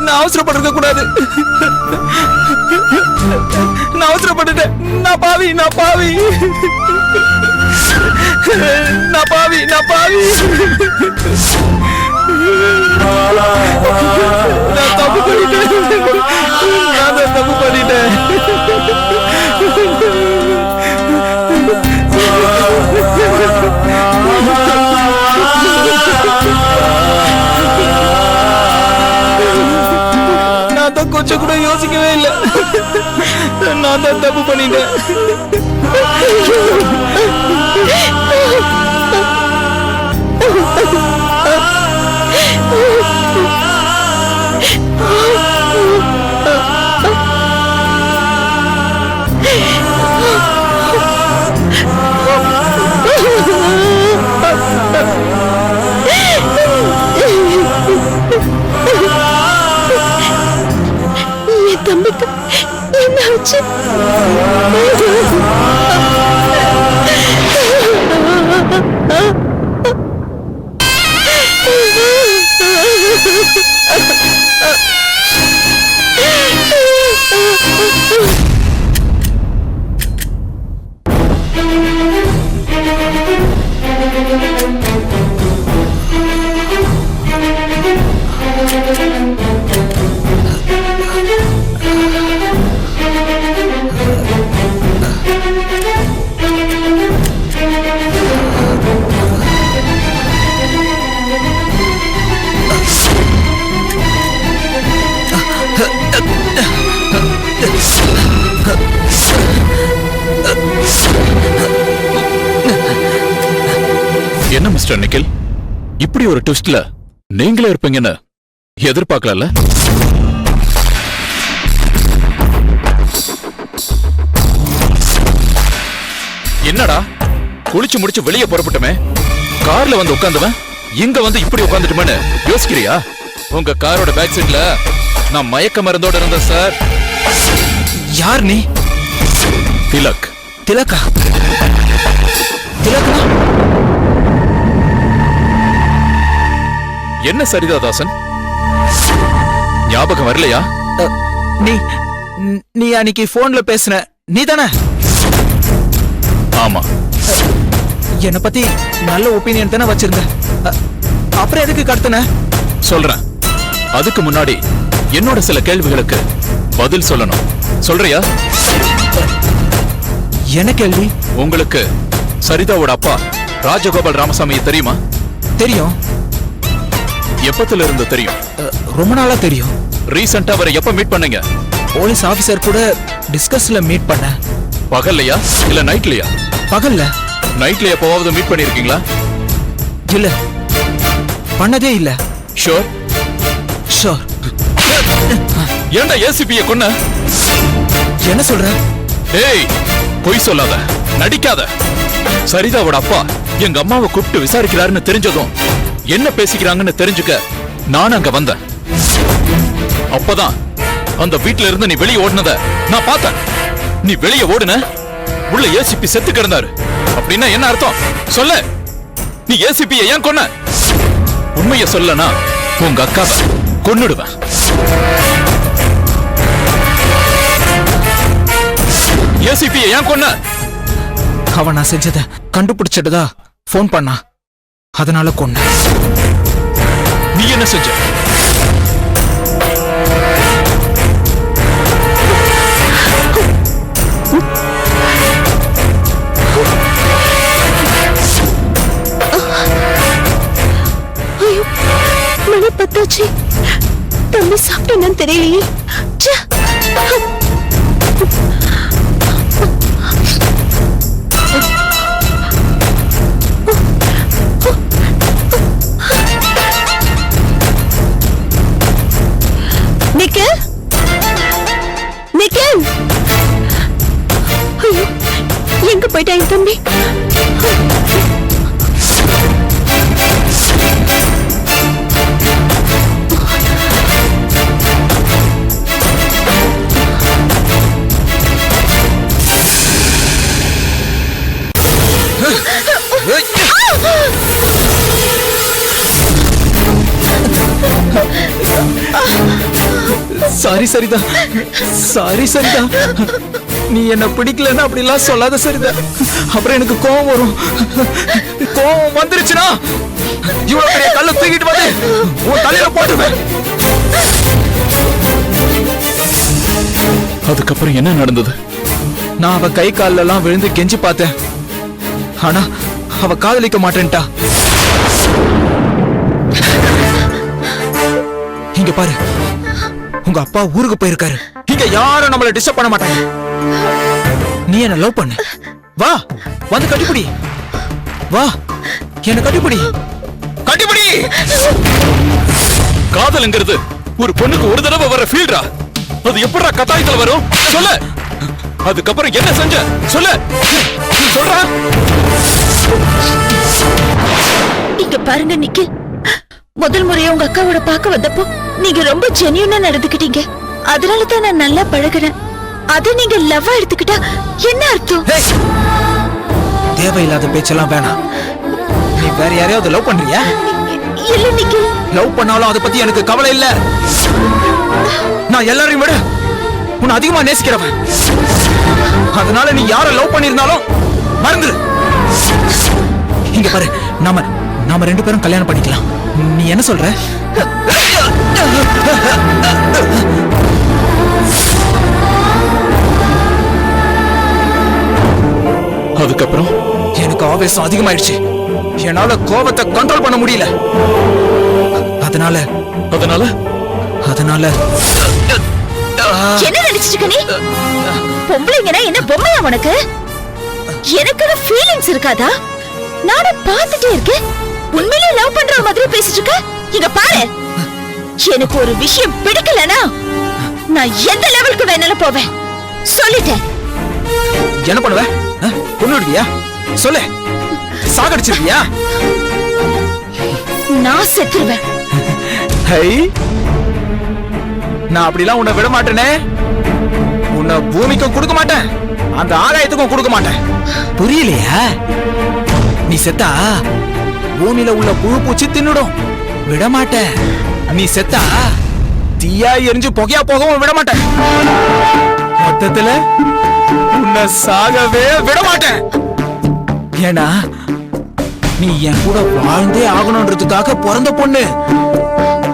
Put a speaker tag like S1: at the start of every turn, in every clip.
S1: நான் அவசரப்பட்டிருக்க கூடாது. நான் அவசரப்பட்டுட்டேன். நான் பாவி. நான் தப்பு பண்ணிட்டேன். நான் தான் கொஞ்சம் கூட யோசிக்கவே இல்லை. நான் தான் தப்பு பண்ணிட்டேன்.
S2: என் தம்பிக்கு என்ன ஆச்சு?
S3: என்ன மிஸ்டர் நிக்கில், இப்படி ஒரு ட்விஸ்ட்ல நீங்களே இருப்பீங்கன்னு எதிர்பார்க்கல. என்னடா குளிச்சு முடிச்சு வெளியே புறப்பட்டுமே, கார்ல வந்து உட்கார்ந்தவன் இங்க வந்து இப்படி உட்கார்ந்துட்டுமேன்னு யோசிக்கிறியா? உங்க காரோட பேக் சீட்ல நான் மயக்க மருந்தோட இருந்தேன் சார்.
S1: யார் நீ?
S3: திலக்.
S1: திலக்கா? திலக்கா?
S3: என்ன சரிதாதாசன், ஞாபகம் வரலையா?
S1: நீ அன்னைக்கு போன்ல பேசுன நீ தானே?
S3: ஆமா.
S1: என்ன பத்தி நல்ல ஒப்பீனியன் தானே வச்சிருந்த, அப்புறம் எதுக்கு கடத்தின?
S3: சொல்றேன். அதுக்கு முன்னாடி என்னோட சில கேள்விகளுக்கு பதில் சொல்லணும். சொல்றியா?
S1: என்ன கேள்வி?
S3: உங்களுக்கு சரிதாவோட அப்பா ராஜகோபால் ராமசாமி தெரியுமா?
S1: தெரியும்.
S3: எப்பத்துல இருந்து தெரியும்?
S1: ரொம்ப நாளா தெரியும்.
S3: ரீசெண்டா அவரை எப்ப மீட் பண்ணீங்க?
S1: போலீஸ் ஆபீசர் கூட டிஸ்கஸ்ல மீட் பண்ண.
S3: பகல்லையா இல்ல நைட்லயா?
S1: பகல்ல.
S3: நைட்ல எப்பவாவது மீட் பண்ணிருக்கீங்களா?
S1: இல்ல, பண்ணதே இல்ல.
S3: ஷோர்?
S1: ஷோர்.
S3: ஏன்டா ஏசிபிய கொன்ன?
S1: என்ன சொல்ற?
S3: ஏய், பொய் சொல்லாத, நடிக்காத. சரிதாவோட அப்பா எங்க அம்மாவை கூப்பிட்டு விசாரிக்கிறாருன்னு தெரிஞ்சதும் என்ன பேசிக்கிறாங்கன்னு தெரிஞ்சுக்க நான் அங்க வந்தேன். அப்பதான் அந்த வீட்டுல இருந்து நீ வெளியே ஓடுனத நான் பார்த்தேன். நீ வெளியே ஓடுன, உள்ள ஏசிபி செத்து கிடந்தாரு. அப்படின்னா என்ன அர்த்தம் சொல்ல? நீ ஏசிபிய ஏன் கொன்ன? உண்மைய சொல்லனா உங்க அக்காவை கொன்னுடுவேன். ஏசிபிய ஏன் கொன்ன?
S1: அவன் நான் செஞ்சத கண்டுபிடிச்சிட்டதா போன் பண்ணா, அதனால கொன்ன.
S3: நீ என்ன செஞ்ச?
S2: ஐயோ, மணி 10 ஆச்சு. தம்பி சாப்பிட்டேன்னு தெரியலையே. நிக்கில், நிக்கில், ஐயோ, எங்க போயிட்டா என் தம்பி?
S1: சாரி சரிதா, சாரி சரிதா. நீ என்ன பிடிக்கலன்னா அப்படிலாம் சொல்லாத சரிதா. அப்புறம் எனக்கு கோவம் வரும். கோவம் வந்துருச்சுன்னா இவ்வளவு பெரிய கல்ல தூக்கிட்டு வந்து உன் தலையில போட்டுவேன்.
S3: அதுக்கப்புறம் என்ன நடந்தது?
S1: நான் அவ கை கால்ல எல்லாம் விழுந்து கெஞ்சி பார்த்தேன். ஆனா அவ காதலிக்க மாட்டேன்ட்டா. இங்க பாரு, உங்க அப்பா ஊருக்கு போயிருக்காரு. இங்க யாரும் நம்மள டிஸ்டர்ப் பண்ண மாட்டாங்க. நீ என்ன லவ் பண்ணு. வா, வந்து கட்டிப்பிடி. வா, என்ன கட்டிப்பிடி. கட்டிப்பிடி.
S3: காதல்ங்கிறது ஒரு பொண்ணுக்கு ஒரு தடவை வர ஃபீல்டா? அது எப்படா கட்டாயத்துல வரும்? சொல்லு. அதுக்கப்புறம் என்ன செஞ்ச? சொல்லு. சொல்றா.
S2: இங்க பாருங்க நிக்கில், முதல் முறையா உங்க அக்காவோட பார்க்க வந்தப்போ நீங்க ரொம்ப ஜென்யூனா நடந்துக்கிட்டீங்க. அதனாலதான் நான் நல்லா பழகுறேன். அதை நீங்க லவ்வா எடுத்துக்கிட்டா என்ன அர்த்தம்?
S1: தேவையில்லாத பேச்செல்லாம் வேணாம். நீ வேற யாரையாவது லவ் பண்றியா?
S2: இல்ல நிக்கில்,
S1: லவ் பண்ணாலும் அதை பத்தி எனக்கு கவலை இல்ல. நான் எல்லாரையும் விட உன்னை அதிகமா நேசிக்கிறவன். அதனால நீ யார லவ் பண்ணிருந்தாலும் மறந்துரு. இங்க பாரு, நாம ரெண்டு பேரும் கல்யாணம் பண்ணிக்கலாம். நீ என்ன சொல்ற?
S3: அதுக்கப்புறம்
S1: எனக்கு ஆவேசம் அதிகமாயிடுச்சு. என்னால கோபத்தை கண்ட்ரோல் பண்ண முடியல. அதனால
S3: அதனால
S1: அதனால
S2: என்ன நினைச்சிட்டு நீ? பொம்பளைங்கன்னா என்ன பொம்மையா உனக்கு? எனக்கு ஃபீலிங்ஸ் இருக்காதா? நானும் பார்த்துட்டே இருக்கேன். உண்மையிலே லவ் பண்ற மாதிரி பேசிட்டு இருக்க. இங்க பாரு, எனக்கு ஒரு விஷயம் பிடிக்கலனா நான் எந்த லெவலுக்கு வேணாலும் போவேன். சொல்லிட்டேன்.
S1: என்ன பண்ணுவ? கொன்னுடுவியா? சொல்லு. சாகடிச்சிருவியா?
S2: நான் செத்துருவேன்.
S1: ஹை, நான் அப்படிலாம் உன்னை விட மாட்டேனே. உன்னை பூமிக்கும் கொடுக்க மாட்டேன், அந்த ஆகாயத்துக்கும் கொடுக்க மாட்டேன். புரியலையா? நீ செத்தா பூமியில உள்ள புழு பூச்சி தின்னுடும். விட மாட்டேன். நீ செத்தா தீயா எரிஞ்சு புகையா போகவும் விட மாட்டேன். மொத்தத்துல உன்னை சாகவே விட மாட்டேன். ஏன்னா நீ என் கூட வாழ்ந்தே ஆகணும்ன்றதுக்காக பிறந்த பொண்ணு.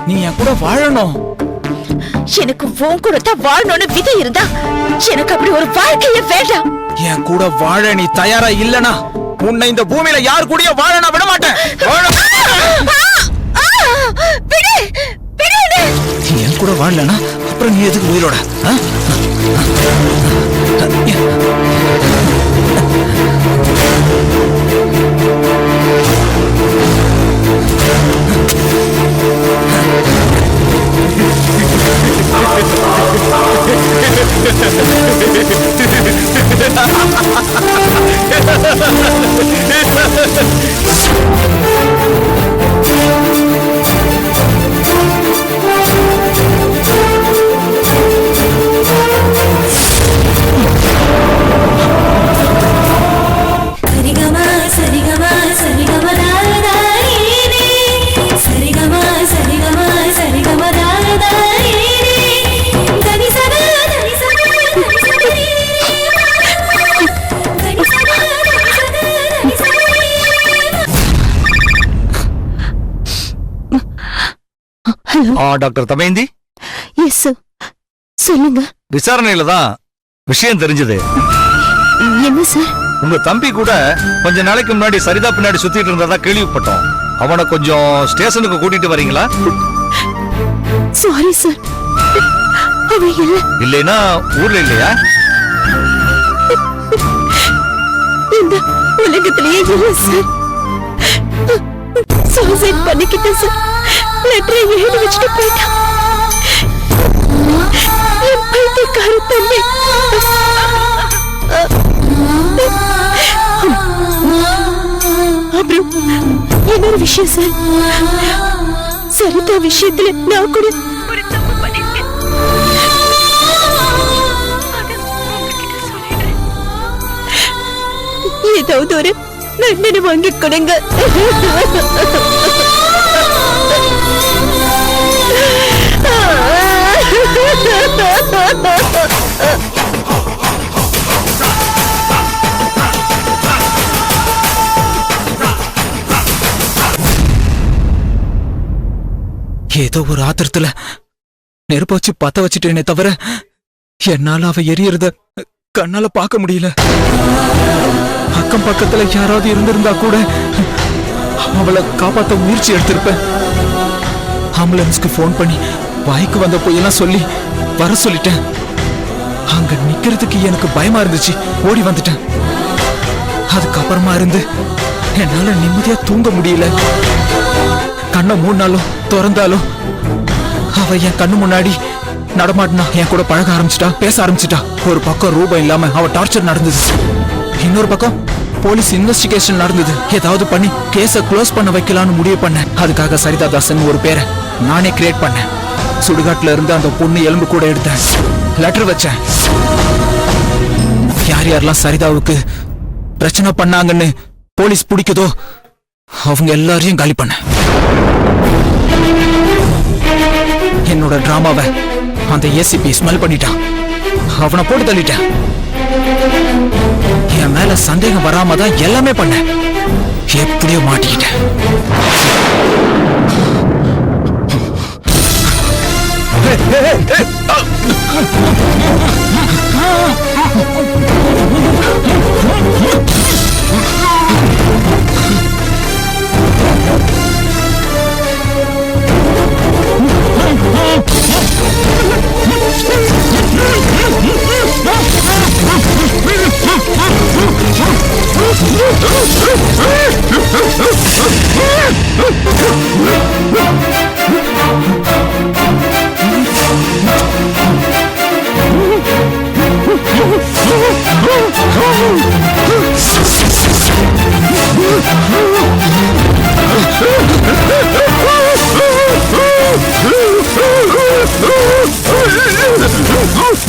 S1: நீ என் கூட வாழணும்.
S2: எனக்கு உன் கூட தான் வாழணும்னு விதி இருந்தா எனக்கு அப்படி ஒரு வாழ்க்கையே வேண்டாம்.
S1: என் கூட வாழ நீ தயாரா இல்லனா உன்னை இந்த பூமியில யார் கூடயும் வாழ நான் விட மாட்டேன். என் கூட வாழலனா அப்புறம் நீ எதுக்கு உயிரோட?
S4: டாக்டர் தமயந்தி,
S2: எஸ் சார், சொல்லுங்க.
S4: விசாரணையில தான் விஷயம் தெரிஞ்சது.
S2: என்ன சார்?
S4: உங்க தம்பி கூட கொஞ்ச நாளைக்கு முன்னாடி சரிதா பின்னாடி சுத்திட்டு இருந்ததா கேள்விப்பட்டோம். அவனை கொஞ்சம் ஸ்டேஷனுக்கு கூட்டிட்டு வரீங்களா?
S2: சாரி சார், அவன் இல்ல.
S4: இல்லைன்னா ஊர்ல இல்லையா?
S2: இந்த உலகத்திலேயே இல்ல சார். சூசைட் பண்ணிக்கிட்டேன் சார். லெட்டரை எழுதி வச்சுட்டு போயிட்டான். என் பைத்தியக்கார தம்பி. அப்புறம் இன்னொரு விஷயம் சார், சரிதா விஷயத்துல நான் கூட ஒரு தப்பு பண்ணிருக்கேன். ஏதாவது ஒரு நன்னனை வாங்கி கொடுங்க.
S1: ஏதோ ஒரு ஆத்திரத்துல நெருப்பு வச்சு பத்த வச்சுட்டேனே தவிர என்னால அவ எரியறத கண்ணால பார்க்க முடியல. அக்கம் பக்கத்துல யாராவது இருந்திருந்தா கூட அவளை காப்பாத்த முயற்சி எடுத்திருப்பேன். ஆம்புலன்ஸ்க்கு போன் பண்ணி வாய்க்கு வந்த பொய்யெல்லாம் சொல்லி வர சொல்லிட்டேன். அங்க நிக்கிறதுக்கு எனக்கு பயமா இருந்துச்சு, ஓடி வந்துட்டேன். அதுக்கப்புறமா இருந்து என்னால நிம்மதியா தூங்க முடியல. கண்ணை மூடினாலும் திறந்தாலும் அவ என் கண்ணு முன்னாடி நடமாட்டினா, என் கூட பழக ஆரம்பிச்சிட்டா, பேச ஆரம்பிச்சிட்டா. ஒரு பக்கம் ரூபம் இல்லாம அவ டார்ச்சர் நடந்தது, இன்னொரு பக்கம் போலீஸ் இன்வெஸ்டிகேஷன் நடந்தது. ஏதாவது பண்ணி கேஸ க்ளோஸ் பண்ண வைக்கலாம்னு முடிவு பண்ணேன். அதுக்காக சரிதா தாசன் ஒரு பேரை நானே கிரியேட் பண்ணேன். சுடுகாட்டுல இருந்து அந்த பொண்ணு எலும்பு கூட எடுத்தேன், லெட்டர் வச்சேன். யார் யாரெல்லாம் சரிதாவுக்கு பிரச்சனை பண்ணாங்கன்னு போலீஸ் பிடிக்குதோ அவங்க எல்லாரையும் காலி பண்ண. என்னோட டிராமாவை அந்த ஏசிபி ஸ்மெல் பண்ணிட்டான். அவனை போட்டு தள்ளிட்டேன். என் மேல சந்தேகம் வராம தான் எல்லாமே பண்ண. எப்படியோ மாட்டிக்கிட்டேன்.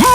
S5: Oh!